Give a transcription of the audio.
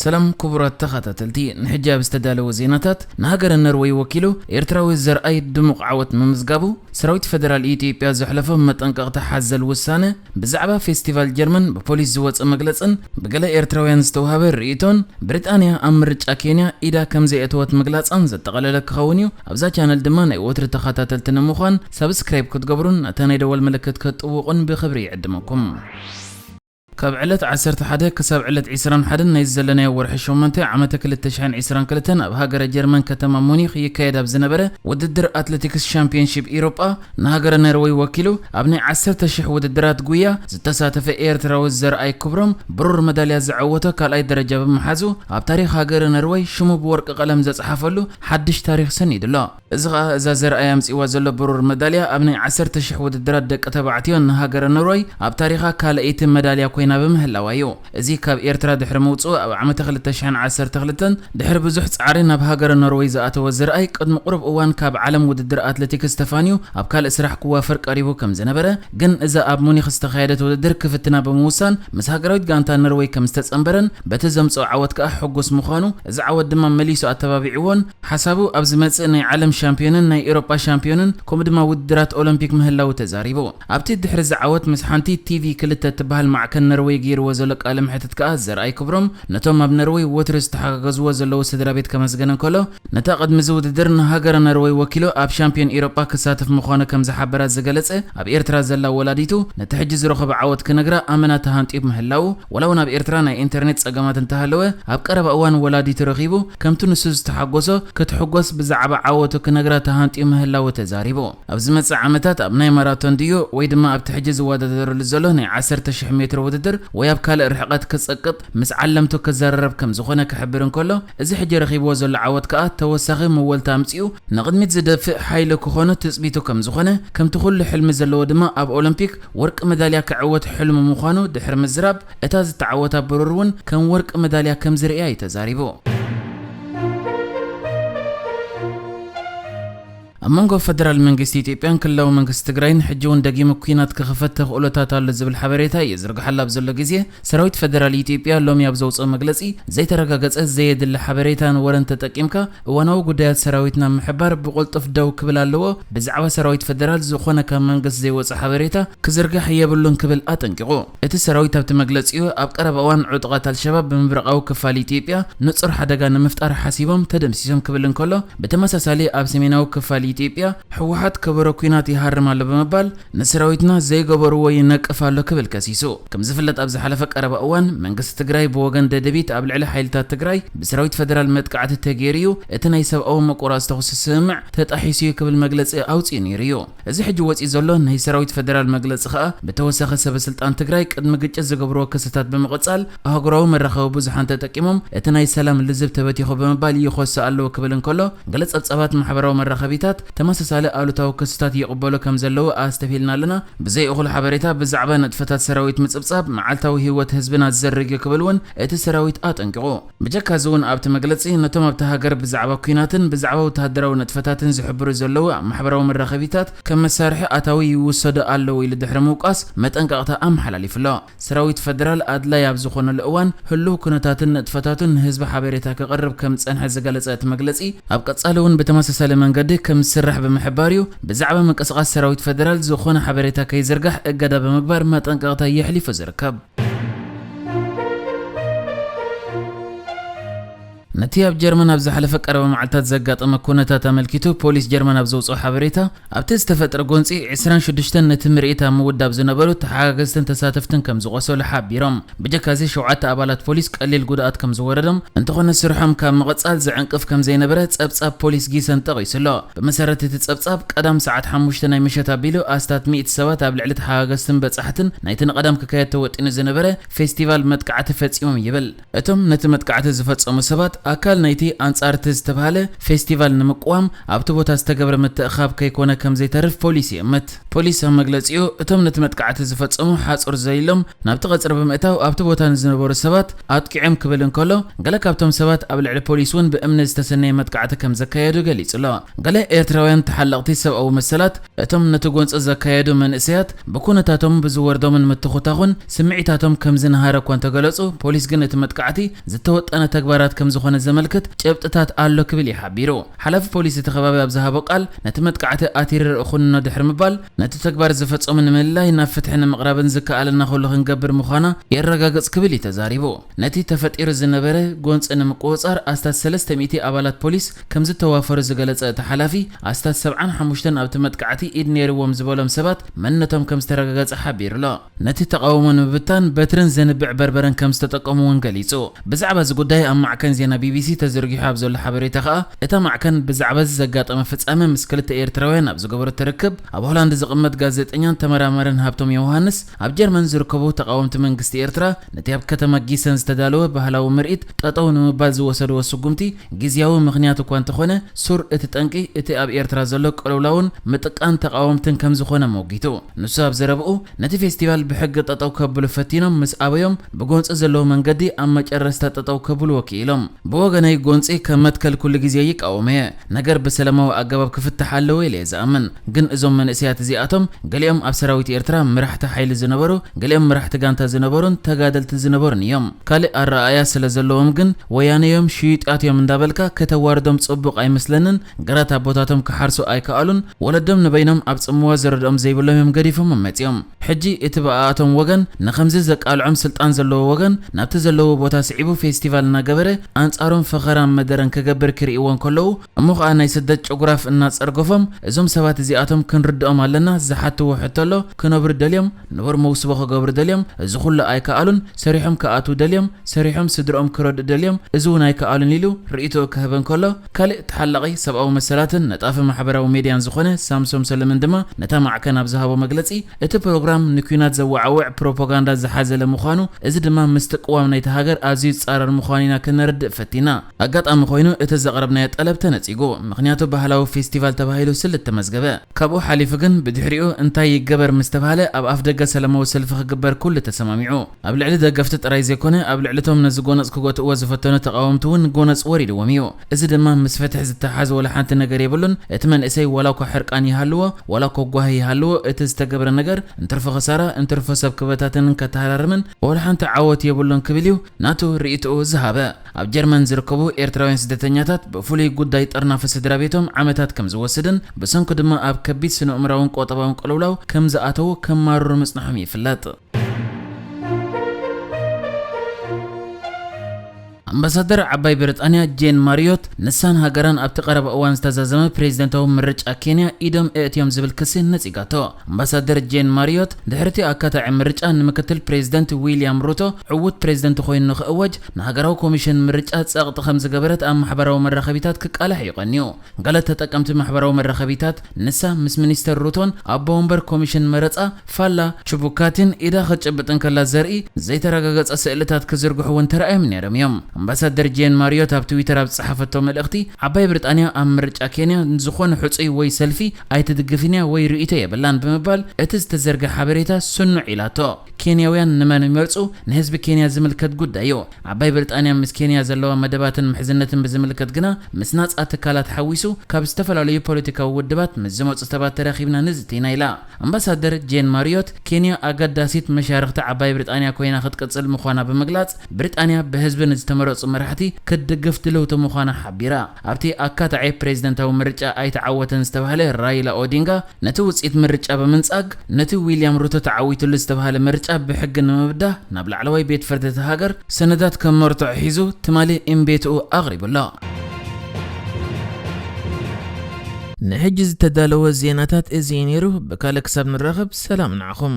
سلام كبرات تخاتلتي نحجاب استدالو زيناتات نهاجر النروي وكيلو إرتراوي الزرقاي دمق عوت ممزقابو سراويت فدرال إيتيوبيا زحلفه متنقق حزل وسانه بزعبة فيستيفال جرمن ببوليس زوات مجلسن بقلا إرتراويان استوهاب الرئيتون بريطانيا أمرج أكينيا إذا كم زي أتوات مجلسن زتقللك خونيو أبزا channel دمان وتر تخاتلتنا مخان سبسكرايب كتقبرون أتاني دول ملكت كتوقن بخبري عدمكم كاب علت عسرت حدا كسب علت عسران حدا نيزلنا ورح شومنته عمته كل التشحن عسران كلتن بهاجر جيرمان كتما مونيخ يكايد بزنبره وددر اتلتيكس شامبيونشيب اوروبا نهاجر نروي وكيلو ابني عسرت شح وددرات قويا زتساتف ايرتراو الزرقاي كبرم برور ميداليا زعوته كالاي درجه بمحازو اب تاريخ هاجر نروي شمو بورق قلم زصحفلو حدش تاريخ سنيد لا اذا زرقاي امصيوا زلو برور ميداليا ابني عسرت شح وددرات دق تبعتيون نهاجر نروي اب تاريخها كالايت ميداليا كوينا بمهلاوايو ازي كاب ايرترا دحر موصو اب عمته 2012 دحر بزح صعرنا بهاجر النرويج زاتو زرقاي قدم قرب اوان كاب عالم وددر اتلتيك ستيفانيو اب كال اسرح كوافر قريبو كم زنبره جن اذا اب مونيخ استخايدت وددر كفتنا بموسان مس هاجراويت غانتا النرويج كم استصنبرن بتزمصو عوت كا حغوس مخانو اذا عوت دما مليسو اتبابعيون حسابو اب زمصني عالم شامبيونن ناي اوروبا شامبيونن كوم دما وددرات اولمبيك مهلاو تزاريبو ابتي دحر زعوت مس حنتي تيفي كلته تبهل مع كنرويج غير وزلق قلم حتت كازر اي كبرم نتوم بنروي وترس تحققوا وزلو سدرا بيت كمسغنن كلو نتاقد مزود درنا هاجر نروي وكيلو اب شامبيون اوروبا كساتف مخونه كم زحبرات زغلصه اب ايرترا زلا ولاديتو نتحجز رخب عوت كنغرا امنا تهانطيب مهلاو ولو ناب ايرترا ناي انترنت صقمات انتهلوه اب قرب اوان ولاديتو رخيبو كمتو نسز تحقوسو كتحقوس بزعبه عوتو كنغرا تهانطيب مهلاو تزاريبو اب زمص عمتات اب ناي ماراثون ديو ويدما اب تحجز وددر لزلو ناي 10,000 متر وددر وياب كال رحقت كسقط مس علمتو كزرب كم زخونه كحبرن كله ازي حجي رخيبو زل عوت كا توسخي مولتا امصيو نقدميت زدفع حيل كخونه تصبيتو كم زخونه كم تخل حلم زلو دما اب اولمبيك ورق ميداليا كعوت حلم مخانو دحر مزراب اتاز تعوتا برورون كم ورق ميداليا كم زريا يتزاريبو أمانغو فدرال منجست إثيوبيان كلاو منجست تግራይን حجون دقيم كوينات كخفت تخولتات على زبل حبريتا يزرق حلا بزلو غزيه سراويت فدرال إثيوبيا لوم يابزوص مغلصي زي ترغاغص زيد الحبريتان ورن تطقيمكا وانو غدايات سراويتنا محبار بقلطف دو كبلالو بزعوا سراويت فدرال زخونه كمنجست زي وص حبريتا كزرغح يبلون كبل اطنققو اتي سراويت ابت مغلصيو اب قرب اوان عطقات الشباب بمبرقاو كفال إثيوبيا نصر حدغا نمفطر حسيبهم تدمسيسم كبلن كله بتمساسالي اب سميناو كفال ኢትዮጵያ ህወሓት ከበሮ ኩናት ይሃርማል በመባል ነስራዊትና ዘይገበሩ ወይ ነቀፋለ ክብል ከሲሶ ከም ዝፍለጥ ኣብ ዝሓለፈ ቀረበ እዋን መንግስት ትግራይ በወገን ደደቢት ኣብ ልዕሊ ሓይልታት ትግራይ ብሰራዊት ፌደራል መጥቃዕቲ ተገይርዩ እቲ ናይ ሰብኣዊ መቆራጽ ተኹስ ስምዕ ተጣሒሱ ክብል መግለጺ ኣውጽኢ ነይሩ እዚ ሕጂ ወጽኢ ዘሎ ናይ ሰራዊት ፌደራል መግለጺ ኸኣ በተወሰኸ ሰበስልጣን ትግራይ ቅድሚ ግጭት ዝገብሮ ክስታት በመቆጻል ኣህጉራዊ መራኸቢ ብዙሓን ተጠቂሞም እቲ ናይ ሰላም ልዝብ ተበቲኹ በመባል ይኾስ ኣለዎ ክብል እንከሎ ገለ ጸብጻባት ማሕበራዊ መራኸቢታት ተመሳሳለ አሉታው ክስታት ይقبلوا ከም ዘለው አስተፊልና ለና በዘይ እኹል ሓበሬታ በዛዕባ ነጥፈታት ሰራዊት ምጽብጻብ መዓልታዊ ህይወት ህዝብና ዘርግ ክብልውን እቲ ሰራዊት አጠንቅቆ በጀካ ዞን ኣብቲ መግለጺ ነቶም ኣብቲ ሃገር በዛዕባ ኩናትን በዛዕባ ወታደራዊ ነጥፈታትን ዝሕብሩ ዘለው ማሕበራዊ መራኸቢታት ከም መሳርሒ አታዊ ይወሰዱ ኣለው ኢሉ ድሕረ ምውቃስ መጠንቀቕታ ኣመሓላሊፍሎ ሰራዊት ፌደራል ኣድላይ ኣብ ዝኾነሉ እዋን ህሉ ኩነታትን ነጥፈታትን ህዝብ ሓበሬታ ከቅርብ ከም ጸንሐ ዝገለጸት መግለጺ ኣብ ቀጻለውን በተመሳሳለ መንገዲ ከም سرح بمحباريو بزعبة مقصقات سراويت فدرال زخونة حبريتا كي زرقح اقادا بمقبار ما تنقاقتا يحلف زركب نتياب جرمن ابز حلف قرب معلتات زقاط مكونتا تملكيتو بوليس جرمن ابزوصو حبريتا ابتز تفتر غونصي 26 نتمريتا موداب زنبرو تحاغزتن تساتفتن كم زغسو لحابيرم بجكازي شوعات ابالات بوليس قليل غدات كم زوردم انتخون سرحم كم مقصال زعنقف كم زينبره صبصاب بوليس غيسن تقيسلو بمسرت تصبصاب قدام ساعه 5 ناي مشتا بيلو استات 100 سبات اب لعلت حاغزتن بصحتن نايتن قدام ككايت توطين زنبره فيستيفال متقعت فصيمم يبل اتم نت متقعت زفصمو سبات ኣካል ናይቲ ኣንጻርቲ ዝተባሃለ ፌስቲቫል ንምቅዋም ኣብቲ ቦታ ዝተገብረ ምትእኻብ ከይኮነ ከም ዘይተርፍ ፖሊስ ይእምት። ፖሊስ ኣብ መግለጺኡ እቶም ነቲ መጥቃዕቲ ዝፈጸሙ ሓጹር ዘኢሎም ናብቲ ቀጽሪ ብምእታው ኣብቲ ቦታ ንዝነበሩ ሰባት ኣጥቂዖም ክብል እንከሎ ገለ ካብቶም ሰባት ኣብ ልዕሊ ፖሊስ እውን ብእምኒ ዝተሰነየ መጥቃዕቲ ከም ዘካየዱ ገሊጹ ኣሎ። ገለ ኤርትራውያን ተሓለቕቲ ሰብኣዊ መሰላት እቶም ነቲ ጎንፂ ዘካየዱ መንእሰያት ብኩነታቶም ብዝወርዶምን ምትኹታኹን ስምዒታቶም ከም ዝነሃረ እኳ እንተገለጹ ፖሊስ ግን እቲ መጥቃዕቲ ዝተወጠነ ተግባራት ከም ዝኾነ ዘመልክት ጭብጥታት ኣሎ ክብል ይሓቢሩ። ሓላፊ ፖሊስ እቲ ከባቢ ኣብ ዝሃቦ ቃል ነቲ መጥቃዕቲ ኣቲር ርኢኹንኖ ድሕሪ ምባል ነቲ ተግባር ዝፈጸሙ ንምልላይ ናብ ፍትሒ ንምቕራብን ዝከኣለና ኩሉ ክንገብር ምዃና የረጋግጽ ክብል ተዛሪቡ። ነቲ ተፈጢሩ ዝነበረ ጎንፂ ንምቁፅጻር ኣስታት 300 ኣባላት ፖሊስ ከም ዝተዋፈሩ ዝገለጸ እቲ ሓላፊ ኣስታት 75 ኣብቲ መጥቃዕቲ ኢድ ነይርዎም ዝበሎም ሰባት መንነቶም ከም ዝተረጋገጸ ሓቢሩ ኣሎ። ነቲ ተቃውሞ ንምብታን በትርን ዘንብዕ በርበረን ከም ዝተጠቀሙ እውን ገሊጹ። ብዛዕባ እዚ ጉዳይ ኣብ ማዕከን ዜና ቢቢሲ ተዘርጊሑ ኣብ ዘሎ ሓበሬታ ከዓ እታ ማዕከን ብዛዕባ ዘጋጠመ ፍጻመ ምስ ክልተ ኤርትራውያን ኣብ ዝገበሮ ትርክብ ኣብ ሆላንድ ዝቕመጥ ጋዜጠኛን ተመራማርን ሃብቶም ዮሃንስ ኣብ ጀርመን ዝርከቡ ተቃወምቲ መንግስቲ ኤርትራ ነቲ ኣብ ከተማ ጊሰን ዝተዳለወ ባህላዊ ምርኢት ጠጠው ንምባል ዝወሰድዎ ስጉምቲ ጊዜያዊ ምኽንያት እኳ እንተኾነ ሱር እቲ ጠንቂ እቲ ኣብ ኤርትራ ዘሎ ቅልውላውን ምጥቃን ተቃወምትን ከም ዝኾነ ሞጊቱ። ንሱ ኣብ ዘረብኡ ነቲ ፌስቲቫል ብሕጊ ጠጠው ከብሉ ፈቲኖም ምስ ኣበዮም ብጎንፂ ዘለዎ መንገዲ ኣብ መጨረስታ ጠጠው ከብሉ ወኪሎም። ብወገነይ ጎንፂ ከም መትከል ኩሉ ግዜ ይቃወመ ነገር ብሰላማዊ ኣገባብ ክፍትሕ ኣለዎ ኢለ ዝኣምን። ግን እዞም መንእሰያት እዚኣቶም ገሊኦም ኣብ ሰራዊት ኤርትራ ምራሕቲ ሓይሊ ዝነበሩ ገሊኦም ምራሕቲ ጋንታ ዝነበሩን ተጋደልቲ ዝነበሩን እዮም። ካልእ ኣረኣያ ስለ ዘለዎም ግን ወያነዮም ሽዩጣት እዮም እንዳበልካ ከተዋርዶም ጽቡቕ ኣይመስለንን። ገራት ኣቦታቶም ክሓርሱ ኣይከኣሉን። ወለዶም ንበይኖም ኣብ ጽምዋ ዝረድኦም ዘይብሎም እዮም ገዲፎም መጽዮም። ሕጂ እቲ በኣቶም ወገን ንኸምዚ ዘቃልዖም ስልጣን ዘለዎ ወገን ናብቲ ዘለዎ ቦታ ስዒቡ ፌስቲቫል እናገበረ ኣንጻሮም ፈኸራን መደረን ክገብር ክርእይዎን ከለዉ እሞ ከዓ ናይ ስደት ጭጉራፍ እናጸርገፎም እዞም ሰባት እዚኣቶም ክንርድኦም ኣለና ዝሓትዎ ሕተሎ ክነብሩ ደልዮም ንበር መውስቦ ክገብሩ ደልዮም እዚ ኩሉ ኣይከኣሉን። ሰሪሖም ከኣቱ ደልዮም ሰሪሖም ስድሮኦም ክረዱ ደልዮም እዚ እውን ኣይከኣሉን ኢሉ ርእይቶ ክህበን ከሎ ካልእ ተሓላቒ ሰብኣዊ መሰላትን ነጣፊ ማሕበራዊ ሚድያን ዝኾነ ሳምሶም ሰለምን ድማ ነታ ማዕከን ኣብ ዝሃቦ መግለጺ እቲ ፕሮግራም ንኩናት ዘወዓውዕ ፕሮፓጋንዳ ዝሓዘለ ምዃኑ እዚ ድማ ምስቲ ቅዋም ናይቲ ሃገር ኣዝዩ ዝጻረር ምዃኑ ኢና ክንርድእ ፈቲና። ኣጋጣሚ ኮይኑ እቲ ዘቕረብናዮ ጠለብ ተነጺጉ ምኽንያቱ ባህላዊ ፌስቲቫል ተባሂሉ ስልት ተመዝገበ። ካብኡ ሓሊፉ ግን ብድሕሪኡ እንታይ ይገበር ምስ ተባሃለ ኣብ ኣፍ ደገ ሰላማዊ ሰልፊ ክግበር ኩሉ ተሰማሚዑ። ኣብ ልዕሊ ደገፍቲ ጥራይ ዘይኮነ ኣብ ልዕሊቶም ነዚ ጎነፅ ክጎትእዎ ዝፈተኑ ተቃወምቲ እውን ጎነፅ ወሪድዎም እዩ። እዚ ድማ ምስ ፍትሒ ዝተሓዘ ወላ ሓንቲ ነገር የብሉን። እቲ መንእሰይ ወላ እኳ ሕርቃን ይሃልዎ ወላ እኳ ጓሂ ይሃልዎ እቲ ዝተገብረ ነገር እንትርፈ ኸሳራ እንትርፈ ሰብ ክበታትንን ከተሃራርምን ወላ ሓንቲ ዓወት የብሉን ክብል እዩ ናቱ ርእይትኡ ዝሃበ። ኣብ ጀርመን ዝርከቡ ኤርትራውያን ስደተኛታት ብፍሉይ ጉዳይ ጠርናፈ ስድራ ቤቶም ዓመታት ከም ዝወስድን ብሰንኩ ድማ ኣብ ከቢድ ስነ-ኣእምሮውን ቆጠባውን ቅልውላው ከም ዝኣተዉ ከማርሩ ምጽናሖም ይፍለጥ። አምባሳደር ዓባይ ብሪጣንያ ጄን ማሪዮት ንሳን ሃገራን ኣብቲ ቀረባ እዋን ዝተዛዘመ ፕሬዝደንታዊ ምርጫ ኬንያ ኢዶም እእትዮም ዝብል ክሲ ነጺጋቶ። አምባሳደር ጄን ማሪዮት ድሕርቲ ኣካታዒ ምርጫ ንምክትል ፕሬዝደንት ዊልያም ሩቶ ዕውት ፕሬዝደንት ኮይኑ ንኽእወጅ ንሃገራዊ ኮሚሽን ምርጫ ጸቕጢ ከም ዝገበረት ኣብ ማሕበራዊ መራኸቢታት ክቃልሕ ይቐንዩ። ገለ ተጠቀምቲ ማሕበራዊ መራኸቢታት ንሳ ምስ ሚኒስተር ሩቶን ኣብ ወንበር ኮሚሽን መረጻ ፋላ ችቡካትን ኢዳ ክጭብጥን ከላ ዘርኢ ዘይተረጋገጸ ስእልታት ክዝርግሑውን ተራእዮም ነይሮም እዮም። አምባሳደር ጄን ማሪዮት ኣብ ትዊተር ኣብ ጽሓፈቶ መልእኽቲ ዓባይ ብሪጣንያ ኣብ ምርጫ ኬንያ ዝኾነ ሕጹይ ወይ ሰልፊ ኣይትድግፍንያ ወይ ርእይቶ የብላን ብምባል እቲ ዝተዘርግሐ ሓበሬታ ስኑዕ ኢላቶ። ኬንያውያን ንመን ይመርጹ ንህዝቢ ኬንያ ዝምልከት ጉዳይ እዩ። ዓባይ ብሪጣንያ ምስ ኬንያ ዘለዋ መደባትን ምሕዝነትን ብዝምልከት ግና ምስ ናጻ ትካላት ሓዊሱ ካብ ዝተፈላለዩ ፖለቲካዊ ውድባት ምስ ዝመጹ ሰባት ተራኺብና ንዝቲና ኢላ። አምባሳደር ጄን ማሪዮት ኬንያ ኣገዳሲት መሻርክቲ ዓባይ ብሪጣንያ ኮይና ክትቅጽል ምዃና ብምግላጽ ብሪጣንያ ብህዝቢ ንዝተመረጹ መራሕቲ ክትድግፍ ድልውቲ ምዃና ሓቢራ። ኣብቲ ኣካታዒ ፕሬዝደንታዊ ምርጫ ኣይተዓወተን ዝተባሃለ ራይላ ኦዲንጋ ነቲ ውጽኢት ምርጫ ብምንጻግ ነቲ ዊልያም ሩቶ ተዓዊቱሉ ዝተባሃለ ምርጫ ብሕጊ ንምብዳህ ናብ ላዕለዋይ ቤት ፍርዲ እቲ ሃገር ሰነዳት ከም መርትዖ ሒዙ ትማሊ እምቤትኡ ኣቕሪቡሎ። ንሕጂ ዝተዳለወ ዜናታት እዚ ነይሩ። ብካልእ ክሳብ ንራኸብ ሰላም ንዓኹም።